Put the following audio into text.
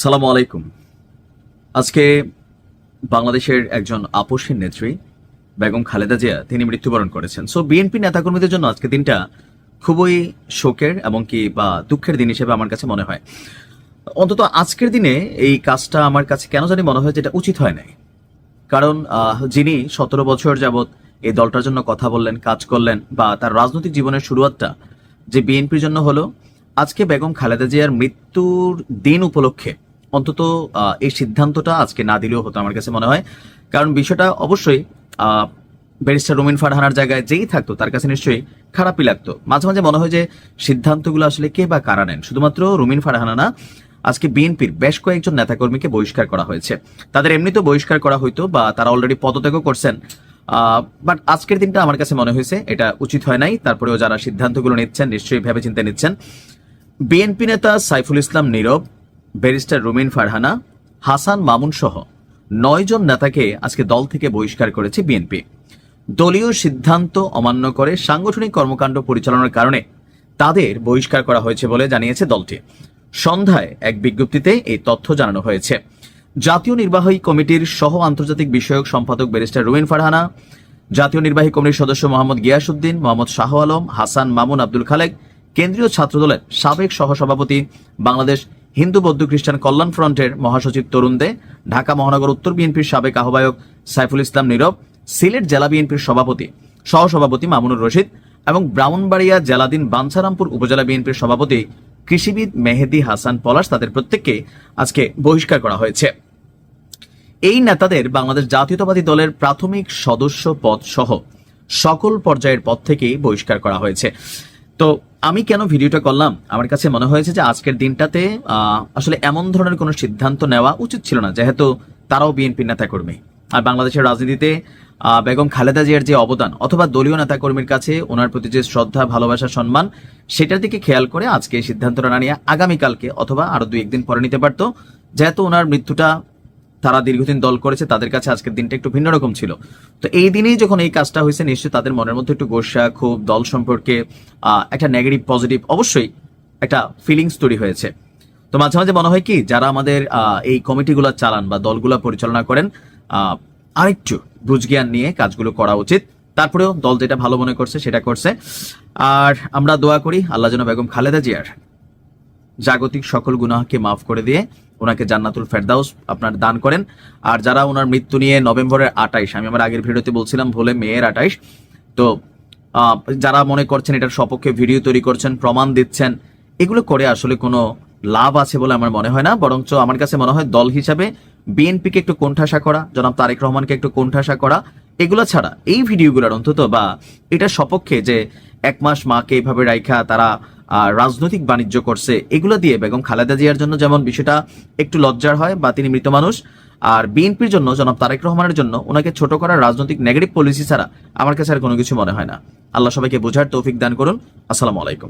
সালামু আলাইকুম। আজকে বাংলাদেশের একজন আপসহীন নেত্রী বেগম খালেদা জিয়া তিনি মৃত্যুবরণ করেছেন। সো বিএনপি নেতাকর্মীদের জন্য আজকে দিনটা খুবই শোকের এবং কি বা দুঃখের দিন হিসেবে আমার কাছে মনে হয়। অন্তত আজকের দিনে এই কাজটা আমার কাছে কেন জানি মনে হয় যেটা উচিত হয় নাই। কারণ যিনি 17 বছর যাবৎ এই দলটার জন্য কথা বললেন, কাজ করলেন, বা তার রাজনৈতিক জীবনের শুরুয়াতটা যে বিএনপির জন্য হলো, আজকে বেগম খালেদা জিয়ার মৃত্যুর দিন উপলক্ষে অন্তত এই সিদ্ধান্তটা আজকে না দিলেও হতো আমার কাছে মনে হয়। কারণ বিষয়টা অবশ্যই ব্যারিস্টার রুমিন ফারহানার জায়গায় যেই থাকতো তার কাছে নিশ্চয়ই খারাপই লাগতো। মাঝে মাঝে মনে হয় যে সিদ্ধান্তগুলো আসলে কে বা কারা নেন। শুধুমাত্র রুমিন ফারহানা না, আজকে বিএনপির বেশ কয়েকজন নেতাকর্মীকে বহিষ্কার করা হয়েছে। তাদের এমনিতেও বহিষ্কার করা হইতো বা তারা অলরেডি পদত্যাগও করছেন। বাট আজকের দিনটা আমার কাছে মনে হয়েছে এটা উচিত হয় নাই। তারপরেও যারা সিদ্ধান্তগুলো নিচ্ছেন নিশ্চয়ই ভেবে চিন্তে নিচ্ছেন। বিএনপি নেতা সাইফুল ইসলাম নীরব, ব্যারিস্টার রুমিন ফারহানা, হাসান মামুন সহ 9 জন নেতাকে আজকে দল থেকে বহিষ্কার করেছে বিএনপি। দলীয় সিদ্ধান্ত অমান্য করে সাংগঠনিক কর্মকাণ্ড পরিচালনার কারণে তাদের বহিষ্কার করা হয়েছে বলে জানিয়েছে দলটি। সন্ধ্যায় এক বিজ্ঞপ্তিতে এই তথ্য জানানো হয়েছে। জাতীয় নির্বাহী কমিটির সহ আন্তর্জাতিক বিষয়ক সম্পাদক ব্যারিস্টার রুমিন ফারহানা, জাতীয় নির্বাহী কমিটির সদস্য মোহাম্মদ গিয়াসউদ্দিন, মোহাম্মদ শাহ আলম, হাসান মামুন, আব্দুল খালেক, কেন্দ্রীয় ছাত্রদলের সাবেক সহসভাপতি, বাংলাদেশ হিন্দু বৌদ্ধ খ্রিস্টান কল্যাণ ফ্রন্টের মহাসচিব তরুণ দে, ঢাকা মহানগর উত্তর বিএনপির সাবেক আহ্বায়ক সাইফুল ইসলাম নীরব, সিলেট জেলা বিএনপির সহসভাপতি মামুনুর রশিদ এবং ব্রাহ্মণবাড়িয়া জেলাধীন বাঞ্ছারামপুর উপজেলা বিএনপির সভাপতি কৃষিবিদ মেহেদী হাসান পলাশ, তাদের প্রত্যেককে আজকে বহিষ্কার করা হয়েছে। এই নেতাদের বাংলাদেশ জাতীয়তাবাদী দলের প্রাথমিক সদস্য পদ সহ সকল পর্যায়ের পদ থেকেই বহিষ্কার করা হয়েছে। তো আমি কেন ভিডিওটা করলাম, আমার কাছে মনে হয়েছে যে আজকের দিনটাতে আসলে এমন ধরনের কোনো সিদ্ধান্ত নেওয়া উচিত ছিল না, যেহেতু তারাও বিএনপির নেতাকর্মী। আর বাংলাদেশের রাজনীতিতে বেগম খালেদা জিয়ার যে অবদান অথবা দলীয় নেতাকর্মীর কাছে ওনার প্রতি যে শ্রদ্ধা, ভালোবাসা, সম্মান, সেটার দিকে খেয়াল করে আজকে এই সিদ্ধান্তটা না নিয়ে আগামীকালকে অথবা আরো 2-1 দিন পরে নিতে পারতো। যেহেতু ওনার মৃত্যুটা তারা দীর্ঘদিন দল করেছে, তাদের কাছে আজকের দিনটা একটু ভিন্ন রকম ছিল। তো এই দিনেই যখন এই কাজটা হয়েছে, নিশ্চয়ই তাদের মনের মধ্যে একটু গোসা, খুব দল সম্পর্কে একটা নেগেটিভ পজিটিভ অবশ্যই একটা ফিলিংস তৈরি হয়েছে। তো মাঝে মাঝে মনে হয় কি, যারা আমাদের এই কমিটিগুলো চালান বা দলগুলো পরিচালনা করেন, আরেকটু বুঝজ্ঞান নিয়ে কাজগুলো করা উচিত। তারপরেও দল যেটা ভালো মনে করছে সেটা করছে। আর আমরা দোয়া করি আল্লাহ যেন বেগম খালেদা জিয়ার জাগতিক সকল গুনাহকে মাফ করে দিয়ে ওনাকে জান্নাতুল ফেরদাউস আপনার দান করেন। আর যারা ওনার মৃত্যু নিয়ে নভেম্বরের 28, আমি আমার আগের ভিডিওতে বলছিলাম ভুলে মেয়ের 28, তো যারা মনে করছেন এটার সপক্ষে ভিডিও তৈরি করছেন, প্রমাণ দিচ্ছেন, এগুলো করে আসলে কোনো লাভ আছে বলে আমার মনে হয় না। বরঞ্চ আমার কাছে মনে হয় দল হিসাবে বিএনপিকে একটু কোণঠাসা করা, জনাব তারেক রহমানকে একটু কোণঠাসা করা, এগুলো ছাড়া এই ভিডিওগুলোর অন্তত বা এটার সপক্ষে যে 1 মাস মাকে এইভাবে রাইখা তারা রাজনৈতিক বাণিজ্য করছে, এগুলো দিয়ে বেগম খালেদা জিয়ার জন্য যেমন বিষয়টা একটু লজ্জার হয় বা তিনি মৃত মানুষ, আর বিএনপির জন্য জনাব তারেক রহমানের জন্য ওনাকে ছোট করার রাজনৈতিক নেগেটিভ পলিসি ছাড়া আমার কাছে আর কোনো কিছু মনে হয় না। আল্লাহ সবাইকে বোঝার তৌফিক দান করুন। আসসালামু আলাইকুম।